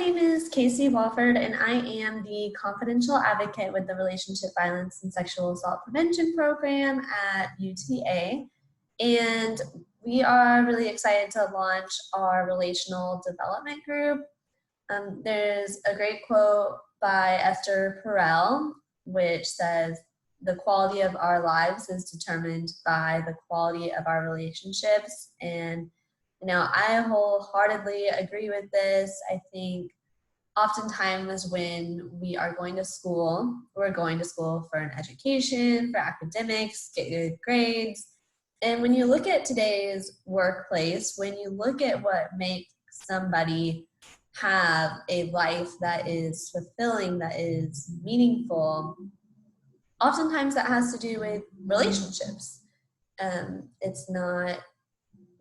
name is Casey Wofford, and I am the confidential advocate with the Relationship Violence and Sexual Assault Prevention Program at UTA. And we are really excited to launch our relational development group. There's a great quote by Esther Perel, which says, "The quality of our lives is determined by the quality of our relationships." And I wholeheartedly agree with this. I think oftentimes when we are going to school, we're going to school for an education, for academics, get good grades. And when you look at today's workplace, when you look at what makes somebody have a life that is fulfilling, that is meaningful, oftentimes that has to do with relationships. It's not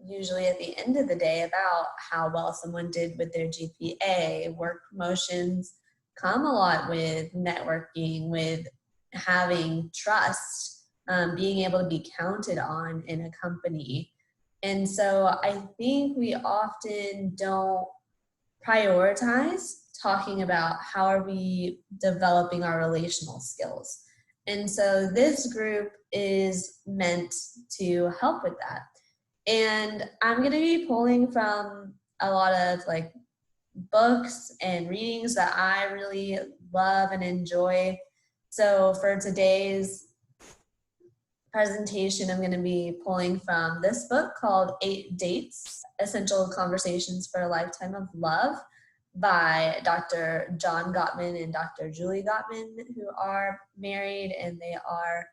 usually at the end of the day about how well someone did with their GPA. Work promotions come a lot with networking, with having trust, being able to be counted on in a company. And so I think we often don't prioritize talking about how are we developing our relational skills. And so this group is meant to help with that. And I'm going to be pulling from a lot of books and readings that I really love and enjoy. So for today's presentation, I'm going to be pulling from this book called 8 Dates, Essential Conversations for a Lifetime of Love by Dr. John Gottman and Dr. Julie Gottman, who are married, and they are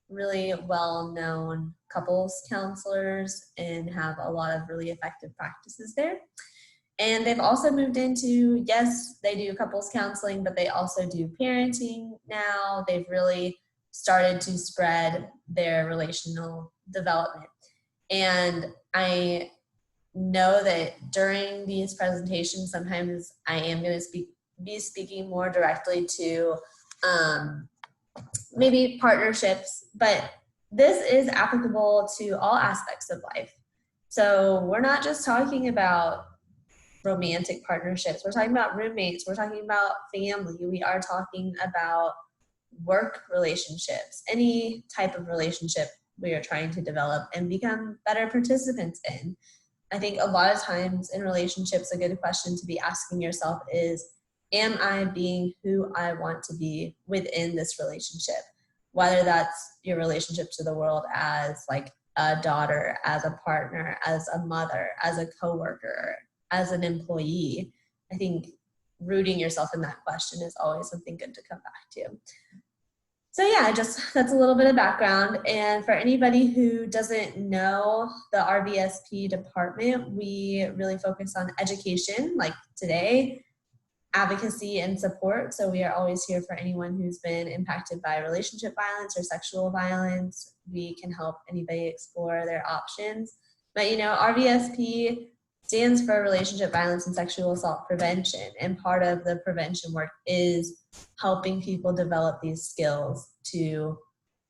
really well-known couples counselors and have a lot of really effective practices there. And they've also moved into, yes, they do couples counseling, but they also do parenting now. They've really started to spread their relational development. And I know that during these presentations, sometimes I am going to be speaking more directly to maybe partnerships, but this is applicable to all aspects of life. So we're not just talking about romantic partnerships. We're talking about roommates. We're talking about family. We are talking about work relationships, any type of relationship we are trying to develop and become better participants in. I think a lot of times in relationships, a good question to be asking yourself is, am I being who I want to be within this relationship? Whether that's your relationship to the world as a daughter, as a partner, as a mother, as a coworker, as an employee. I think rooting yourself in that question is always something good to come back to. So yeah, that's a little bit of background. And for anybody who doesn't know the RVSP department, we really focus on education, like today, advocacy and support. So we are always here for anyone who's been impacted by relationship violence or sexual violence. We can help anybody explore their options. But RVSP stands for Relationship Violence and Sexual Assault Prevention. And part of the prevention work is helping people develop these skills to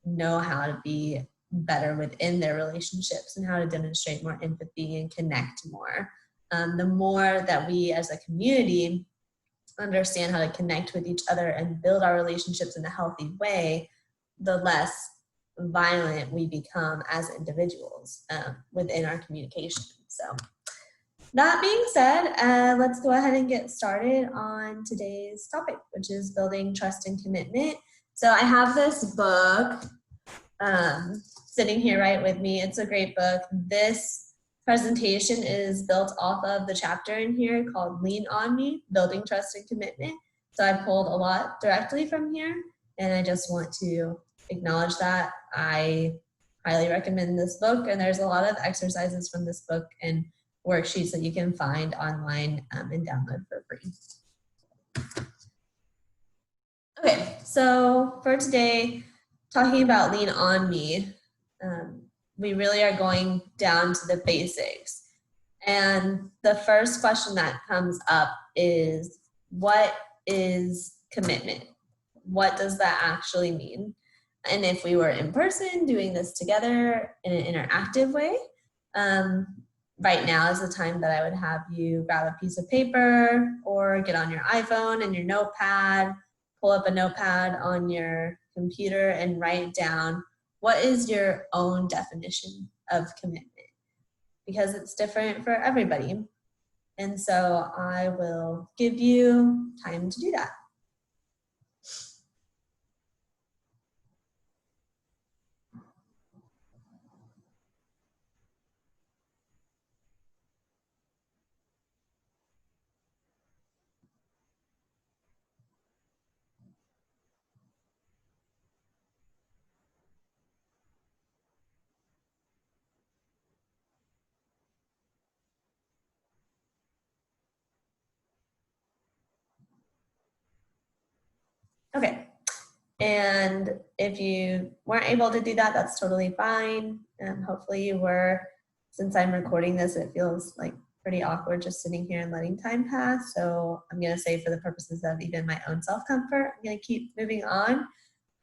know how to be better within their relationships and how to demonstrate more empathy and connect more. The more that we as a community understand how to connect with each other and build our relationships in a healthy way, the less violent we become as individuals within our communication. So that being said, let's go ahead and get started on today's topic, which is building trust and commitment. So I have this book sitting here right with me. It's a great book. This presentation is built off of the chapter in here called Lean on Me, Building Trust and Commitment. So I pulled a lot directly from here, and I just want to acknowledge that. I highly recommend this book, and there's a lot of exercises from this book and worksheets that you can find online and download for free. Okay, so for today, talking about Lean on Me, we really are going down to the basics. And the first question that comes up is, what is commitment? What does that actually mean? And if we were in person doing this together in an interactive way, right now is the time that I would have you grab a piece of paper or get on your iPhone and your notepad, pull up a notepad on your computer and write down what is your own definition of commitment, because it's different for everybody. And so I will give you time to do that. Okay. And if you weren't able to do that, that's totally fine. Hopefully you were. Since I'm recording this, it feels like pretty awkward just sitting here and letting time pass. So I'm going to say, for the purposes of even my own self-comfort, I'm going to keep moving on.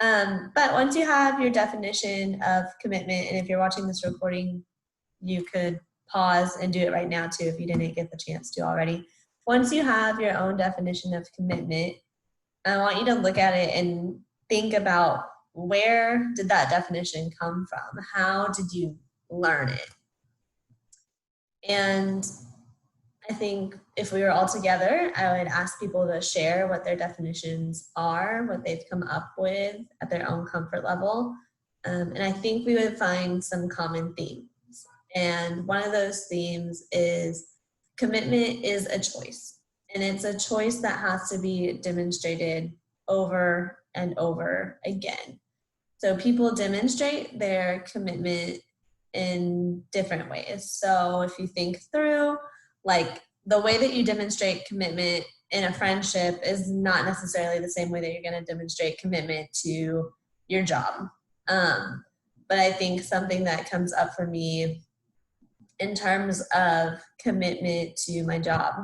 But once you have your definition of commitment, and if you're watching this recording, you could pause and do it right now too if you didn't get the chance to already. Once you have your own definition of commitment, I want you to look at it and think about, where did that definition come from? How did you learn it? And I think if we were all together, I would ask people to share what their definitions are, what they've come up with at their own comfort level. And I think we would find some common themes. And one of those themes is commitment is a choice. And it's a choice that has to be demonstrated over and over again. So people demonstrate their commitment in different ways. So if you think through, like, the way that you demonstrate commitment in a friendship is not necessarily the same way that you're going to demonstrate commitment to your job. But I think something that comes up for me in terms of commitment to my job,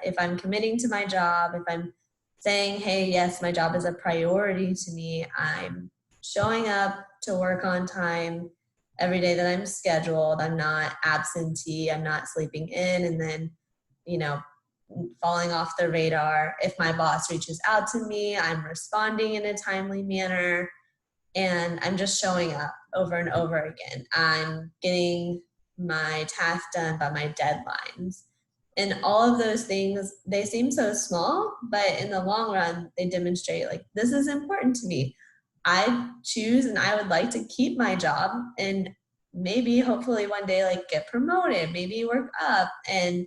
if I'm committing to my job, if I'm saying, hey, yes, my job is a priority to me, I'm showing up to work on time every day that I'm scheduled, I'm not absentee, I'm not sleeping in and then, falling off the radar. If my boss reaches out to me, I'm responding in a timely manner, and I'm just showing up over and over again. I'm getting my task done by my deadlines. And all of those things, they seem so small, but in the long run, they demonstrate, like, this is important to me. I choose and I would like to keep my job and maybe hopefully one day, like, get promoted, maybe work up. And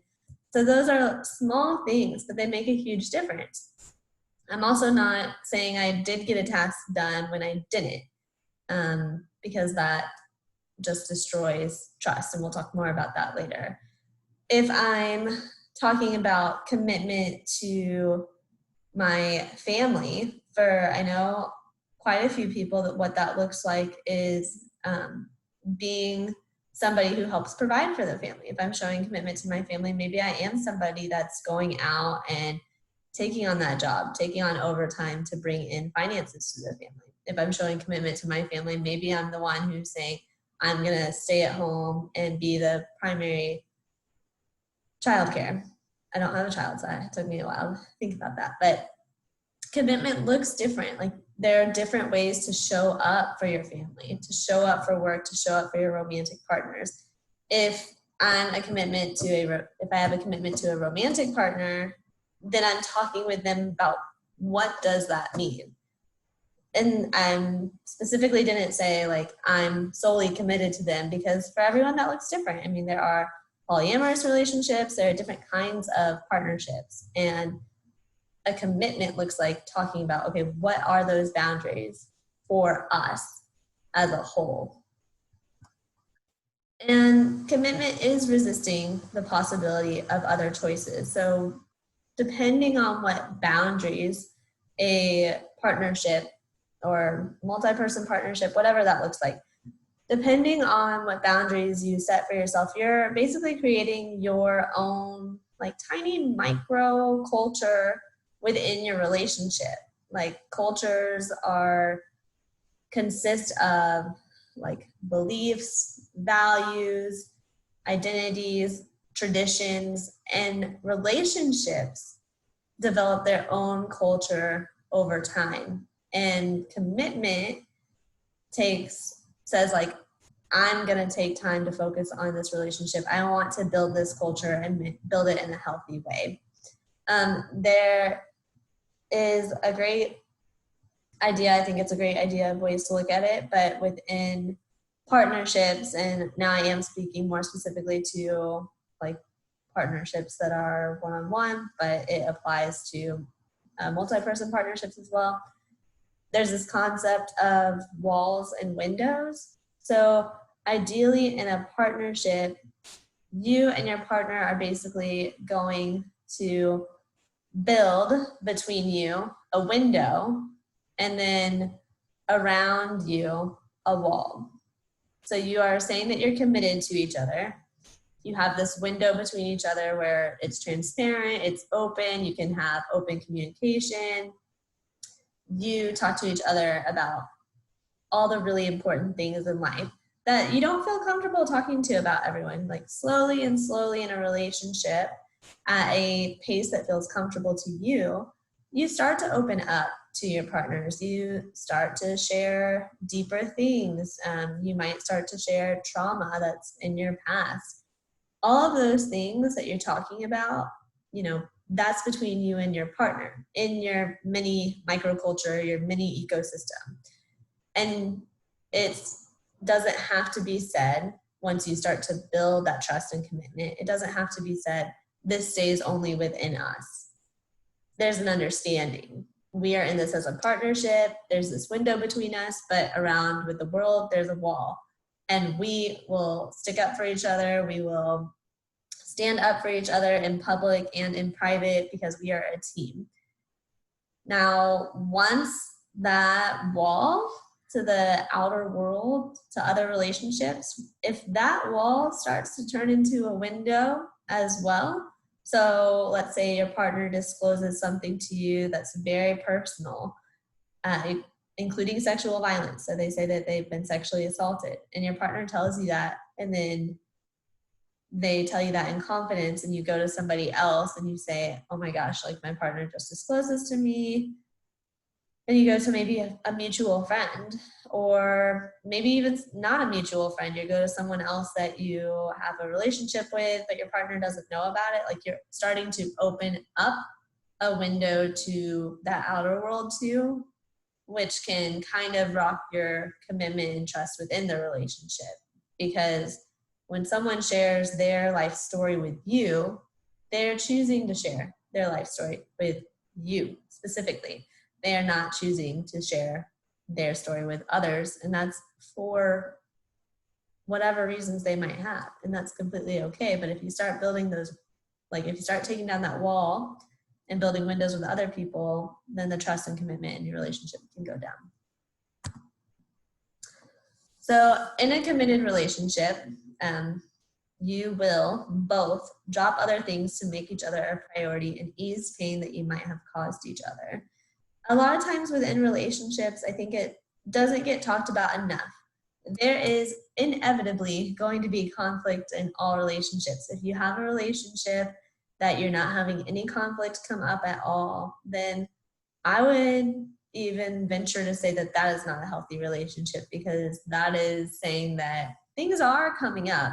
so those are small things, but they make a huge difference. I'm also not saying I did get a task done when I didn't, because that just destroys trust, and we'll talk more about that later. If I'm talking about commitment to my family, I know quite a few people, that what that looks like is being somebody who helps provide for the family. If I'm showing commitment to my family, maybe I am somebody that's going out and taking on that job, taking on overtime to bring in finances to the family. If I'm showing commitment to my family, maybe I'm the one who's saying, I'm going to stay at home and be the primary childcare. I don't have a child, so it took me a while to think about that. But commitment looks different. Like, there are different ways to show up for your family, to show up for work, to show up for your romantic partners. If I have a commitment to a romantic partner, then I'm talking with them about, what does that mean? And I specifically didn't say, like, I'm solely committed to them, because for everyone that looks different. I mean, there are polyamorous relationships, there are different kinds of partnerships, and a commitment looks like talking about, okay, what are those boundaries for us as a whole? And commitment is resisting the possibility of other choices. So depending on what boundaries a partnership or multi-person partnership, whatever that looks like, depending on what boundaries you set for yourself, you're basically creating your own, like, tiny micro culture within your relationship. Like, cultures consist of, like, beliefs, values, identities, traditions, and relationships develop their own culture over time. And commitment says like, I'm going to take time to focus on this relationship. I want to build this culture and build it in a healthy way. There is a great idea. I think it's a great idea of ways to look at it, but within partnerships, and now I am speaking more specifically to like partnerships that are one-on-one, but it applies to multi-person partnerships as well. There's this concept of walls and windows. So ideally in a partnership, you and your partner are basically going to build between you a window and then around you a wall. So you are saying that you're committed to each other. You have this window between each other where it's transparent, it's open, you can have open communication. You talk to each other about all the really important things in life that you don't feel comfortable talking to about everyone. Like slowly and slowly in a relationship at a pace that feels comfortable to you, you start to open up to your partners. You start to share deeper things. You might start to share trauma that's in your past. All of those things that you're talking about, that's between you and your partner in your mini microculture, your mini ecosystem. And it doesn't have to be said once you start to build that trust and commitment. It doesn't have to be said, this stays only within us. There's an understanding. We are in this as a partnership. There's this window between us, but around with the world, there's a wall. And we will stick up for each other. We will stand up for each other in public and in private because we are a team. Now, once that wall to the outer world, to other relationships, if that wall starts to turn into a window as well, so let's say your partner discloses something to you that's very personal, including sexual violence. So they say that they've been sexually assaulted, and your partner tells you that, and then they tell you that in confidence, and you go to somebody else and you say, oh my gosh, like my partner just disclosed this to me. And you go to maybe a mutual friend, or maybe even not a mutual friend. You go to someone else that you have a relationship with, but your partner doesn't know about it. Like you're starting to open up a window to that outer world too, which can kind of rock your commitment and trust within the relationship. Because when someone shares their life story with you, they're choosing to share their life story with you specifically. They are not choosing to share their story with others, and that's for whatever reasons they might have, and that's completely okay. But if you start building those, like if you start taking down that wall and building windows with other people, then the trust and commitment in your relationship can go down. So in a committed relationship, you will both drop other things to make each other a priority and ease pain that you might have caused each other. A lot of times within relationships, I think it doesn't get talked about enough. There is inevitably going to be conflict in all relationships. If you have a relationship that you're not having any conflict come up at all, then I would even venture to say that that is not a healthy relationship, because that is saying that things are coming up.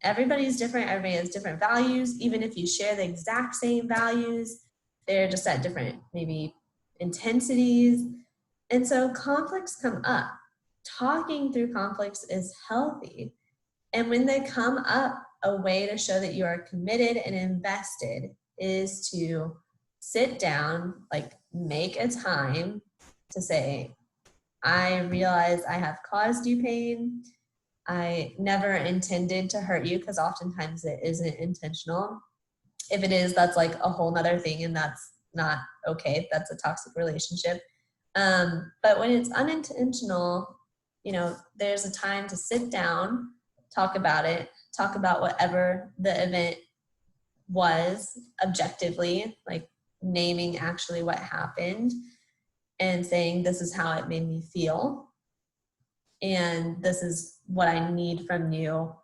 Everybody's different. Everybody has different values. Even if you share the exact same values, they're just at different maybe intensities. And so conflicts come up. Talking through conflicts is healthy. And when they come up, a way to show that you are committed and invested is to sit down, like make a time to say, I realize I have caused you pain. I never intended to hurt you, because oftentimes it isn't intentional. If it is, that's like a whole nother thing, and that's not okay. That's a toxic relationship. But when it's unintentional, there's a time to sit down, talk about it, talk about whatever the event was objectively, like naming actually what happened and saying, this is how it made me feel. And this is what I need from you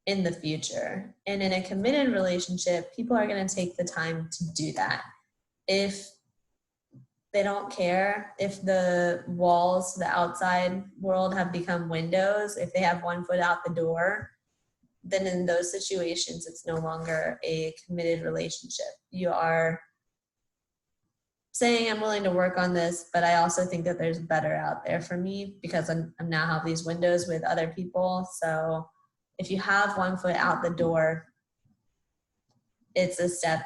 in the future. And in a committed relationship, people are going to take the time to do that. If they don't care, if the walls to the outside world have become windows, if they have one foot out the door, then in those situations, it's no longer a committed relationship. You are saying, I'm willing to work on this, but I also think that there's better out there for me because I'm now have these windows with other people. So if you have one foot out the door, it's a step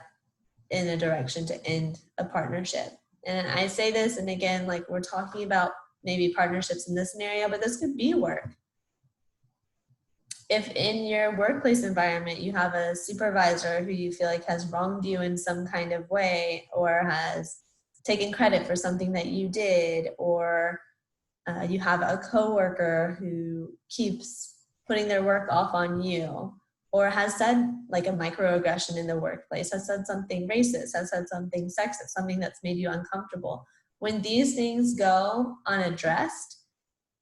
in a direction to end a partnership. And I say this, and again, like we're talking about maybe partnerships in this scenario, but this could be work. If in your workplace environment you have a supervisor who you feel like has wronged you in some kind of way, or has taken credit for something that you did, or you have a coworker who keeps putting their work off on you, or has said like a microaggression in the workplace, has said something racist, has said something sexist, something that's made you uncomfortable. When these things go unaddressed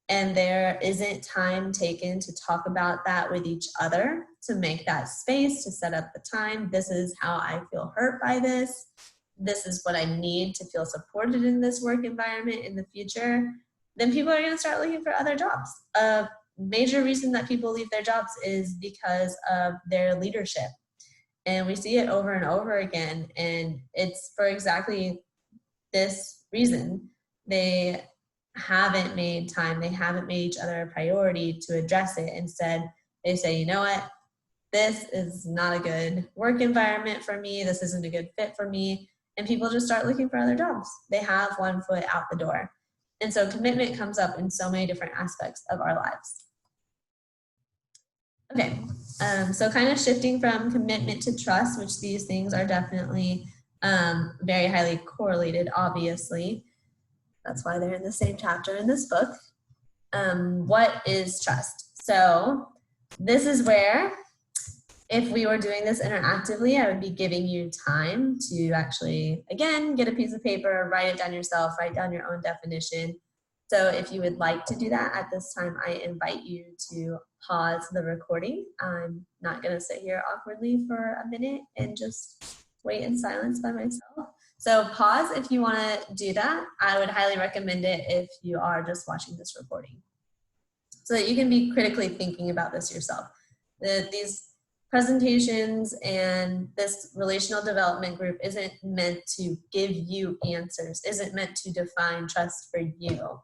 and there isn't time taken to talk about that with each other, to make that space, to set up the time, this is how I feel hurt by this. This is what I need to feel supported in this work environment in the future, then people are going to start looking for other jobs. A major reason that people leave their jobs is because of their leadership. And we see it over and over again. And it's for exactly this reason. They haven't made time. They haven't made each other a priority to address it. Instead, they say, you know what? This is not a good work environment for me. This isn't a good fit for me. And people just start looking for other jobs. They have one foot out the door. And so commitment comes up in so many different aspects of our lives. Okay, so kind of shifting from commitment to trust, which these things are definitely very highly correlated, obviously. That's why they're in the same chapter in this book. What is trust? So this is where, if we were doing this interactively, I would be giving you time to actually, again, get a piece of paper, write it down yourself, write down your own definition. So if you would like to do that at this time, I invite you to pause the recording. I'm not going to sit here awkwardly for a minute and just wait in silence by myself. So pause if you want to do that. I would highly recommend it if you are just watching this recording, so that you can be critically thinking about this yourself. These presentations and this relational development group isn't meant to give you answers, isn't meant to define trust for you.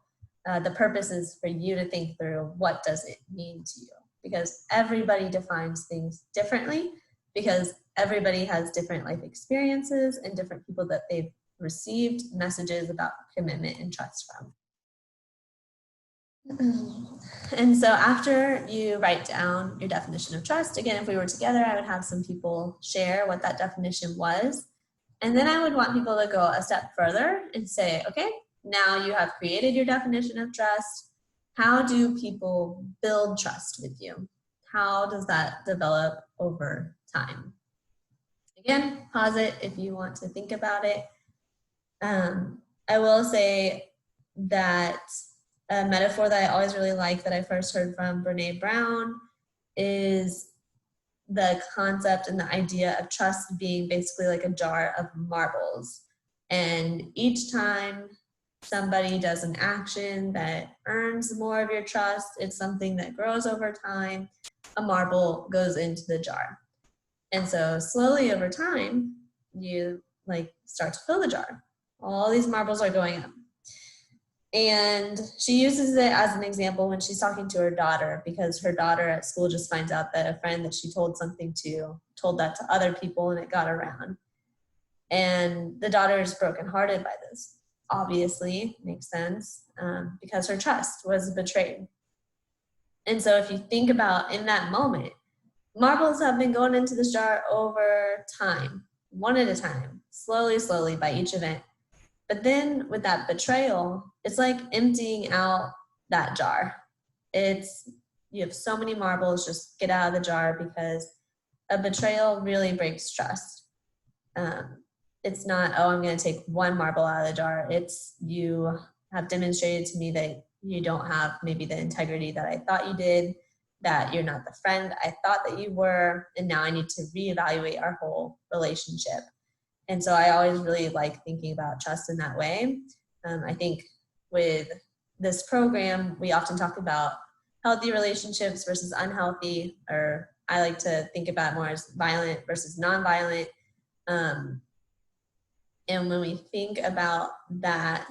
The purpose is for you to think through, what does it mean to you? Because everybody defines things differently, because everybody has different life experiences and different people that they've received messages about commitment and trust from. And so after you write down your definition of trust, again, if we were together, I would have some people share what that definition was. And then I would want people to go a step further and say, okay, now you have created your definition of trust. How do people build trust with you? How does that develop over time? Again, pause it if you want to think about it. I will say that a metaphor that I always really like, that I first heard from Brene Brown, is the concept and the idea of trust being basically like a jar of marbles. And each time somebody does an action that earns more of your trust, it's something that grows over time, a marble goes into the jar. And so slowly over time, you like start to fill the jar. All these marbles are going up. And she uses it as an example when she's talking to her daughter, because her daughter at school just finds out that a friend that she told something to told that to other people, and it got around. And the daughter is brokenhearted by this. Obviously, makes sense, because her trust was betrayed. And so if you think about in that moment, marbles have been going into this jar over time, one at a time, slowly, slowly by each event. But then with that betrayal, it's like emptying out that jar. You have so many marbles, just get out of the jar, because a betrayal really breaks trust. It's not, oh, I'm going to take one marble out of the jar. It's, you have demonstrated to me that you don't have maybe the integrity that I thought you did. that you're not the friend I thought that you were, and now I need to reevaluate our whole relationship. And so I always really like thinking about trust in that way. I think with this program, we often talk about healthy relationships versus unhealthy, or I like to think about it more as violent versus nonviolent. And when we think about that,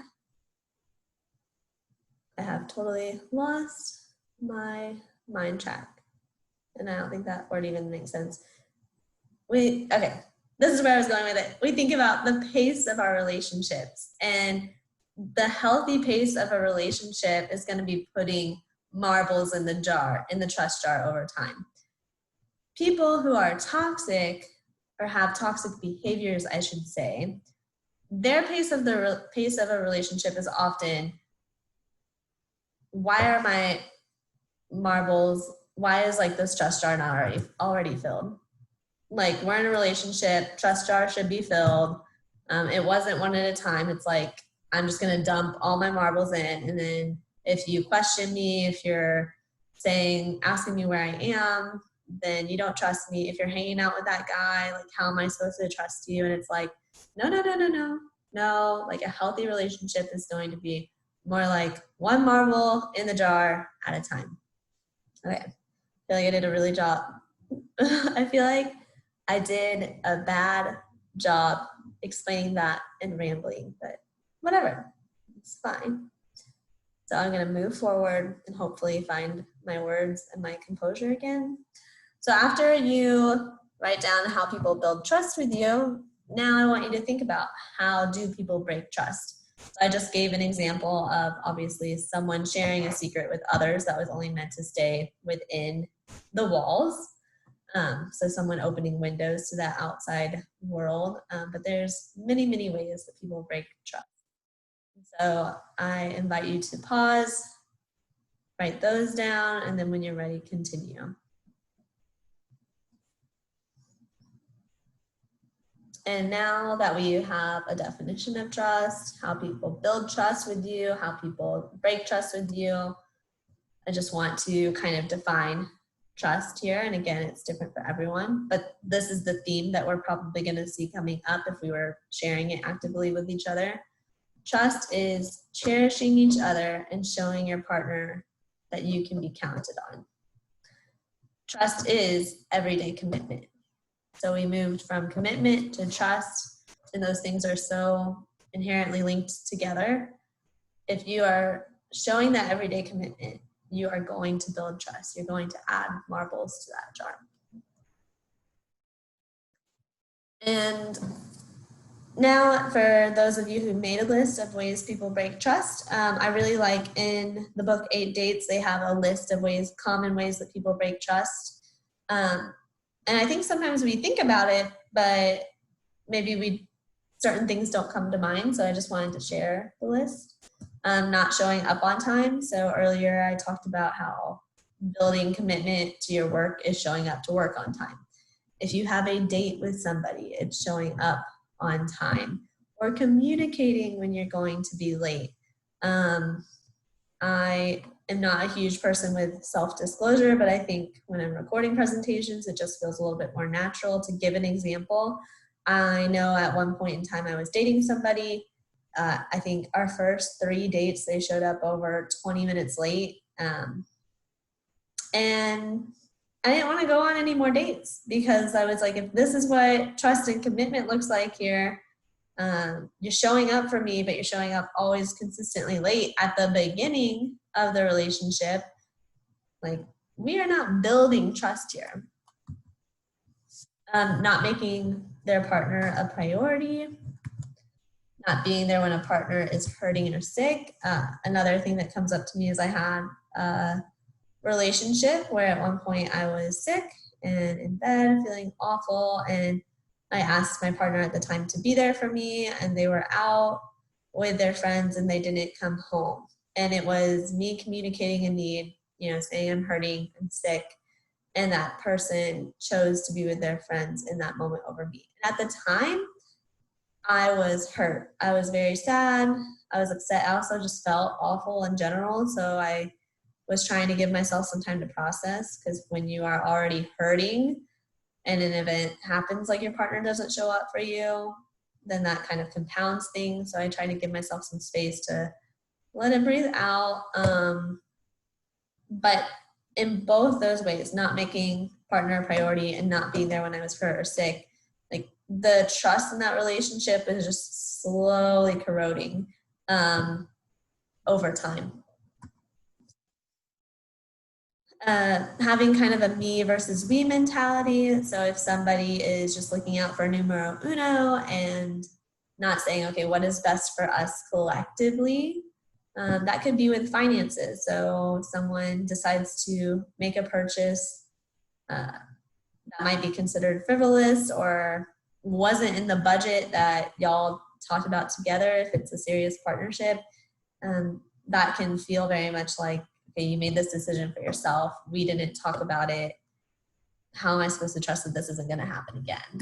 I have totally lost my mind track. And I don't think that word even makes sense. Okay, this is where I was going with it. We think about the pace of our relationships, and the healthy pace of a relationship is going to be putting marbles in the jar, in the trust jar over time. People who are toxic or have toxic behaviors, I should say, their pace of a relationship is often, why are my marbles, why is like this trust jar not already filled? Like, we're in a relationship, trust jar should be filled. It wasn't one at a time. It's like, I'm just going to dump all my marbles in. And then if you question me, if you're asking me where I am, then you don't trust me. If you're hanging out with that guy, like, how am I supposed to trust you? And it's like, no. Like, a healthy relationship is going to be more like one marble in the jar at a time. Okay. I feel like I did a really job. I feel like I did a bad job explaining that and rambling, but whatever, it's fine. So I'm going to move forward and hopefully find my words and my composure again. So after you write down how people build trust with you, now I want you to think about, how do people break trust? So I just gave an example of, obviously, someone sharing a secret with others that was only meant to stay within the walls. So someone opening windows to that outside world. But there's many, many ways that people break trust. So I invite you to pause, write those down, and then when you're ready, continue. And now that we have a definition of trust, how people build trust with you, how people break trust with you, I just want to kind of define trust here. And again, it's different for everyone, but this is the theme that we're probably going to see coming up if we were sharing it actively with each other. Trust is cherishing each other and showing your partner that you can be counted on. Trust is everyday commitment. So we moved from commitment to trust, and those things are so inherently linked together. If you are showing that everyday commitment, you are going to build trust. You're going to add marbles to that jar. And now, for those of you who made a list of ways people break trust, I really like, in the book 8 Dates, they have a list of common ways that people break trust. And I think sometimes we think about it, but maybe certain things don't come to mind. So I just wanted to share the list. Not showing up on time. So earlier I talked about how building commitment to your work is showing up to work on time. If you have a date with somebody, it's showing up on time, or communicating when you're going to be late. I am not a huge person with self-disclosure, but I think when I'm recording presentations, it just feels a little bit more natural to give an example. I know at one point in time I was dating somebody. I think our first 3 dates, they showed up over 20 minutes late. And I didn't want to go on any more dates, because I was like, if this is what trust and commitment looks like here, you're showing up for me, but you're showing up always consistently late at the beginning of the relationship. Like, we are not building trust here. Not making their partner a priority, not being there when a partner is hurting or sick. Another thing that comes up to me is I had a relationship where at one point I was sick and in bed feeling awful, and I asked my partner at the time to be there for me, and they were out with their friends and they didn't come home. And it was me communicating a need, saying I'm hurting, I'm sick, and that person chose to be with their friends in that moment over me. And at the time, I was hurt. I was very sad. I was upset. I also just felt awful in general. So I was trying to give myself some time to process, because when you are already hurting and an event happens, like your partner doesn't show up for you, then that kind of compounds things. So I try to give myself some space to let it breathe out. But in both those ways, not making partner a priority and not being there when I was hurt or sick, like the trust in that relationship is just slowly corroding over time. Having kind of a me versus we mentality. So if somebody is just looking out for numero uno and not saying, okay, what is best for us collectively? That could be with finances. So someone decides to make a purchase that might be considered frivolous or wasn't in the budget that y'all talked about together. If it's a serious partnership, that can feel very much like, okay, you made this decision for yourself. We didn't talk about it. How am I supposed to trust that this isn't going to happen again?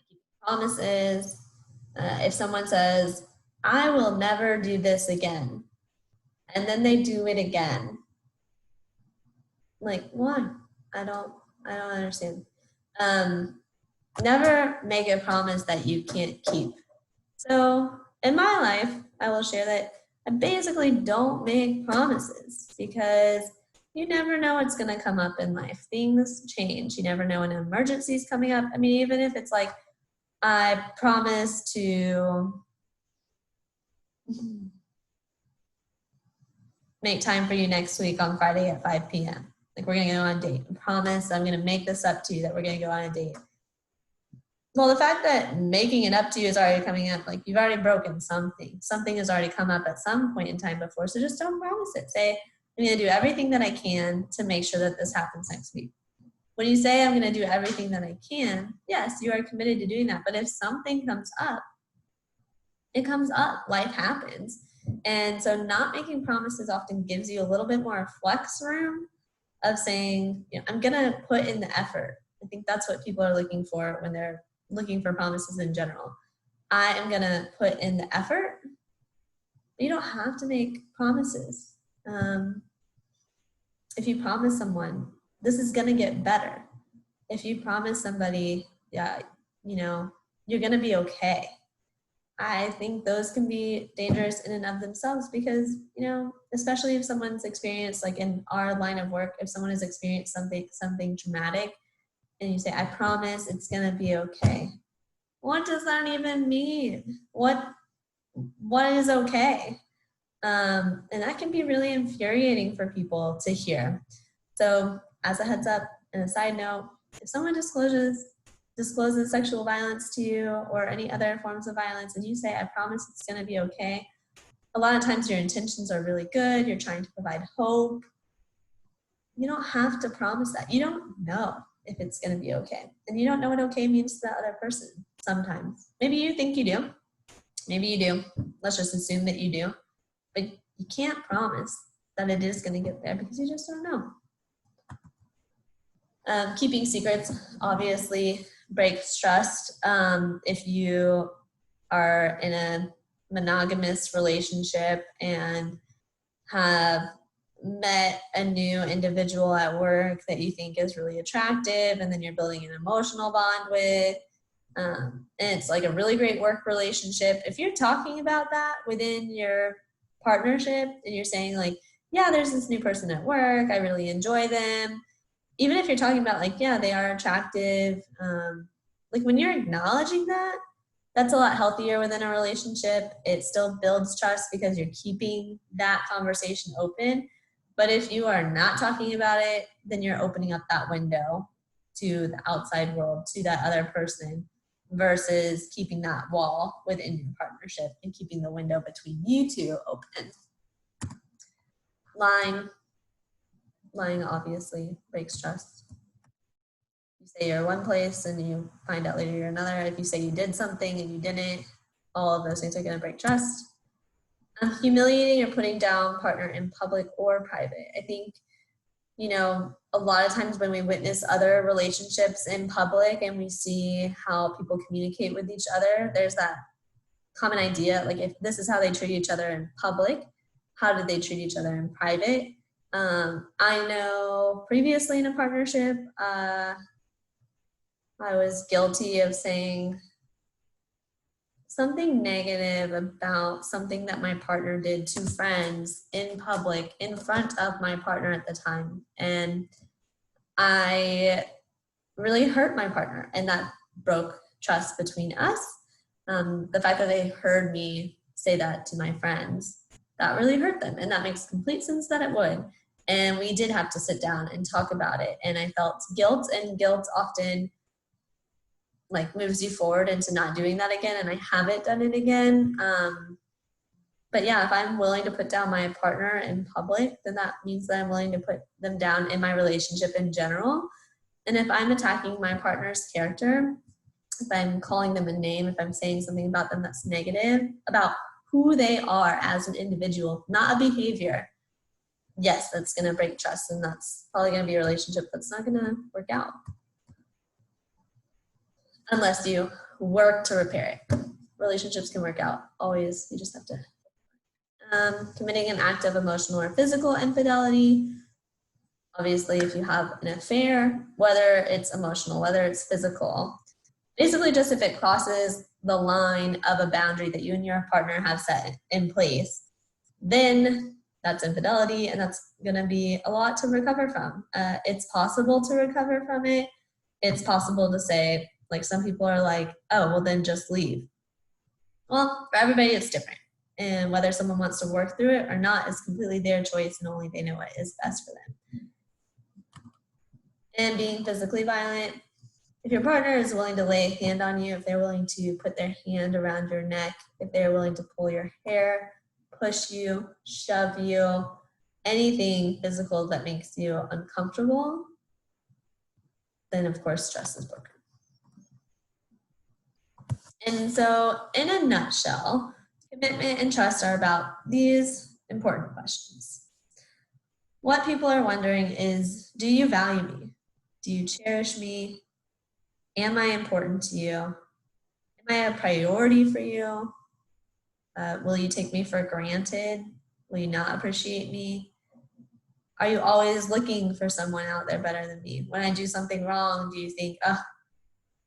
Keep promises. If someone says, I will never do this again, and then they do it again, like, why? I don't understand. Never make a promise that you can't keep. So in my life, I will share that I basically don't make promises, because you never know what's going to come up in life. Things change. You never know when an emergency is coming up. I mean, even if it's like, I promise to make time for you next week on Friday at 5 p.m. Like, we're going to go on a date. I promise I'm going to make this up to you that we're going to go on a date. Well, the fact that making it up to you is already coming up, like you've already broken something. Something has already come up at some point in time before. So just don't promise it. Say, I'm going to do everything that I can to make sure that this happens next week. When you say I'm going to do everything that I can, yes, you are committed to doing that. But if something comes up, it comes up. Life happens. And so not making promises often gives you a little bit more flex room of saying, you know, I'm going to put in the effort. I think that's what people are looking for when they're looking for promises in general. I am going to put in the effort. But you don't have to make promises. If you promise someone, this is going to get better. If you promise somebody, yeah, you know, you're going to be okay. I think those can be dangerous in and of themselves, because, you know, especially if someone's experienced, like in our line of work, if someone has experienced something traumatic, and you say, I promise it's going to be okay. What does that even mean? What is okay? And that can be really infuriating for people to hear. So as a heads up and a side note, if someone discloses sexual violence to you or any other forms of violence, and you say, I promise it's going to be okay, a lot of times your intentions are really good. You're trying to provide hope. You don't have to promise that. You don't know if it's going to be okay. And you don't know what okay means to the other person sometimes. Maybe you think you do. Maybe you do. Let's just assume that you do. But you can't promise that it is going to get there, because you just don't know. Keeping secrets obviously breaks trust. If you are in a monogamous relationship and have met a new individual at work that you think is really attractive, and then you're building an emotional bond with, and it's like a really great work relationship. If you're talking about that within your partnership and you're saying like, yeah, there's this new person at work, I really enjoy them. Even if you're talking about like, yeah, they are attractive. Like when you're acknowledging that, that's a lot healthier within a relationship. It still builds trust because you're keeping that conversation open. But if you are not talking about it, then you're opening up that window to the outside world, to that other person, versus keeping that wall within your partnership and keeping the window between you two open. Lying obviously breaks trust. You say you're one place and you find out later you're another. If you say you did something and you didn't, all of those things are going to break trust. Humiliating or putting down partner in public or private. I think, you know, a lot of times when we witness other relationships in public and we see how people communicate with each other, there's that common idea, like if this is how they treat each other in public, how did they treat each other in private? I know previously in a partnership, I was guilty of saying something negative about something that my partner did to friends in public in front of my partner at the time. And I really hurt my partner, and that broke trust between us. The fact that they heard me say that to my friends, that really hurt them, and that makes complete sense that it would. And we did have to sit down and talk about it, and I felt guilt, and guilt often like moves you forward into not doing that again, and I haven't done it again. But yeah, if I'm willing to put down my partner in public, then that means that I'm willing to put them down in my relationship in general. And if I'm attacking my partner's character, if I'm calling them a name, if I'm saying something about them that's negative, about who they are as an individual, not a behavior, yes, that's going to break trust, and that's probably going to be a relationship that's not going to work out unless you work to repair it. Relationships can work out always. You just have to. Committing an act of emotional or physical infidelity. Obviously, if you have an affair, whether it's emotional, whether it's physical, basically just if it crosses the line of a boundary that you and your partner have set in place, then that's infidelity, and that's going to be a lot to recover from. It's possible to recover from it. It's possible to say, like some people are like, oh, well then just leave. Well, for everybody it's different. And whether someone wants to work through it or not is completely their choice, and only they know what is best for them. And being physically violent, if your partner is willing to lay a hand on you, if they're willing to put their hand around your neck, if they're willing to pull your hair, push you, shove you, anything physical that makes you uncomfortable, then of course trust is broken. And so in a nutshell, commitment and trust are about these important questions. What people are wondering is, do you value me? Do you cherish me? Am I important to you? Am I a priority for you? Will you take me for granted? Will you not appreciate me? Are you always looking for someone out there better than me? When I do something wrong, do you think, oh,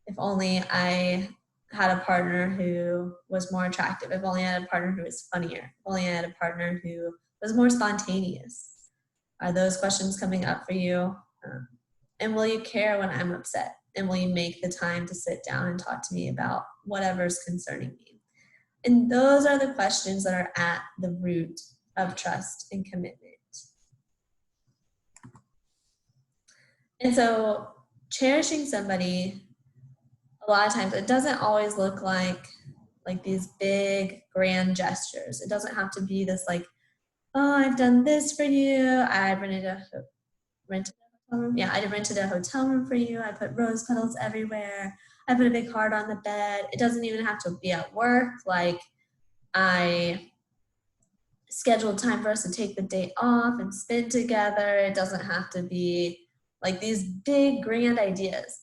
if only I had a partner who was more attractive, if only I had a partner who was funnier, if only I had a partner who was more spontaneous? Are those questions coming up for you? And will you care when I'm upset? And will you make the time to sit down and talk to me about whatever's concerning me? And those are the questions that are at the root of trust and commitment. And so cherishing somebody, a lot of times it doesn't always look like these big grand gestures. It doesn't have to be this like, oh, I've done this for you. I rented a hotel room. Yeah, I rented a hotel room for you. I put rose petals everywhere. I put a big heart on the bed. It doesn't even have to be at work. Like I scheduled time for us to take the day off and spend together. It doesn't have to be like these big grand ideas.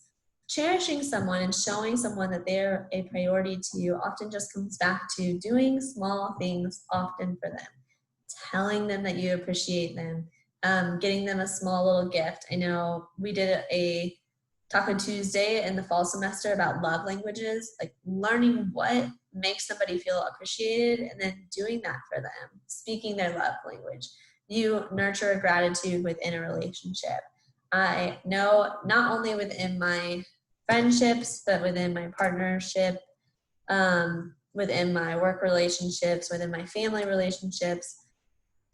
Cherishing someone and showing someone that they're a priority to you often just comes back to doing small things often for them, telling them that you appreciate them, getting them a small little gift. I know we did a Taco Tuesday in the fall semester about love languages, like learning what makes somebody feel appreciated and then doing that for them, speaking their love language. You nurture gratitude within a relationship. I know not only within my friendships, but within my partnership, within my work relationships, within my family relationships,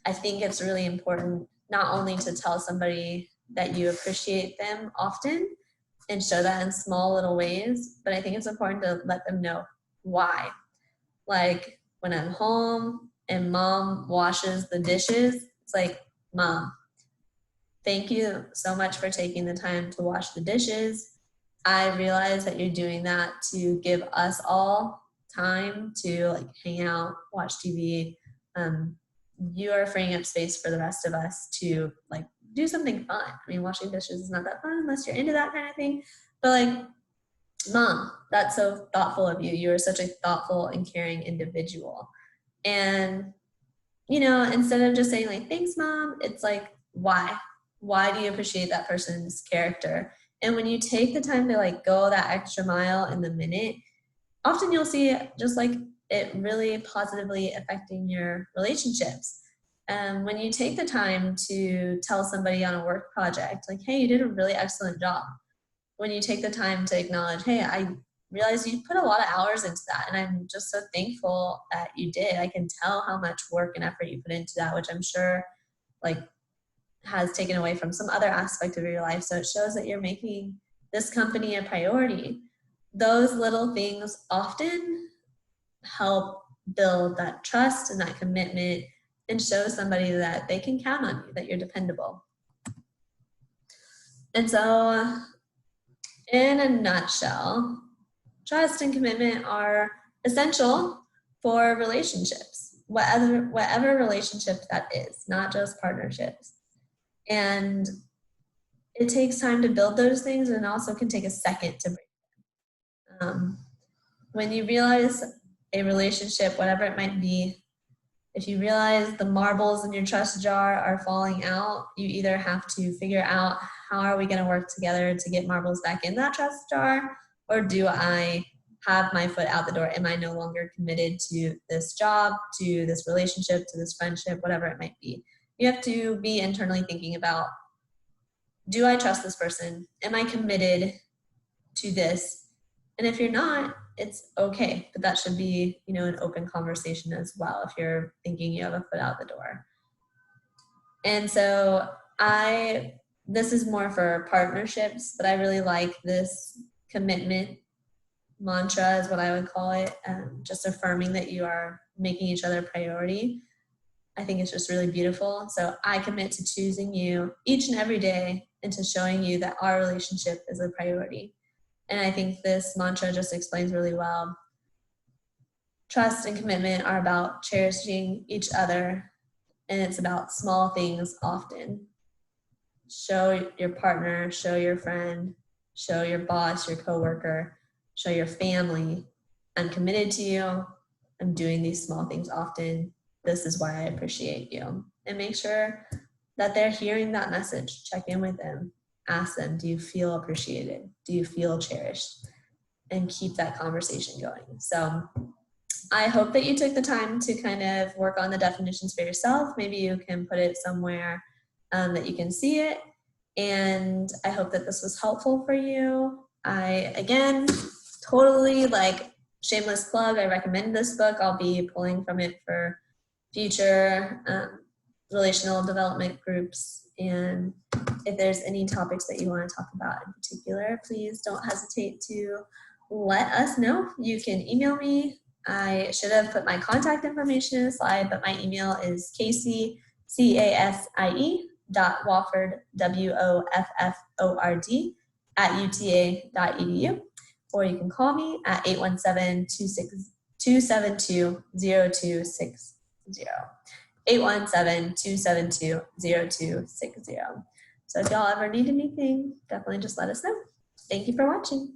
I think it's really important not only to tell somebody that you appreciate them often and show that in small little ways, but I think it's important to let them know why. Like when I'm home and mom washes the dishes, it's like, Mom, thank you so much for taking the time to wash the dishes. I realize that you're doing that to give us all time to like hang out, watch TV. You are freeing up space for the rest of us to like do something fun. I mean, washing dishes is not that fun unless you're into that kind of thing. But like, Mom, that's so thoughtful of you. You are such a thoughtful and caring individual. And, you know, instead of just saying like, thanks, Mom, it's like, why? Why do you appreciate that person's character? And when you take the time to like go that extra mile in the minute, often you'll see just like it really positively affecting your relationships. When you take the time to tell somebody on a work project, like, hey, you did a really excellent job. When you take the time to acknowledge, hey, I realize you put a lot of hours into that, and I'm just so thankful that you did. I can tell how much work and effort you put into that, which I'm sure like has taken away from some other aspect of your life. So it shows that you're making this company a priority. Those little things often help build that trust and that commitment and show somebody that they can count on you, that you're dependable. And so in a nutshell, trust and commitment are essential for relationships, whatever relationship that is, not just partnerships. And it takes time to build those things, and also can take a second to break them. When you realize a relationship, whatever it might be, if you realize the marbles in your trust jar are falling out, you either have to figure out how are we going to work together to get marbles back in that trust jar, or do I have my foot out the door? Am I no longer committed to this job, to this relationship, to this friendship, whatever it might be? You have to be internally thinking about, do I trust this person? Am I committed to this? And if you're not, it's okay, but that should be, an open conversation as well if you're thinking you have a foot out the door. And so this is more for partnerships, but I really like this commitment mantra is what I would call it. Just affirming that you are making each other a priority. I think it's just really beautiful. So I commit to choosing you each and every day and to showing you that our relationship is a priority. And I think this mantra just explains really well. Trust and commitment are about cherishing each other, and it's about small things often. Show your partner, show your friend, show your boss, your coworker, show your family, I'm committed to you. I'm doing these small things often. This is why I appreciate you. And make sure that they're hearing that message. Check in with them. Ask them, do you feel appreciated? Do you feel cherished? And keep that conversation going. So I hope that you took the time to kind of work on the definitions for yourself. Maybe you can put it somewhere that you can see it. And I hope that this was helpful for you. Again, totally shameless plug. I recommend this book. I'll be pulling from it for future relational development groups. And if there's any topics that you want to talk about in particular, please don't hesitate to let us know. You can email me. I should have put my contact information in the slide, but my email is casey.wofford, WOFFORD, @uta.edu. Or you can call me at 817-272-0260. 817-272-0260. So if y'all ever need anything, definitely just let us know. Thank you for watching.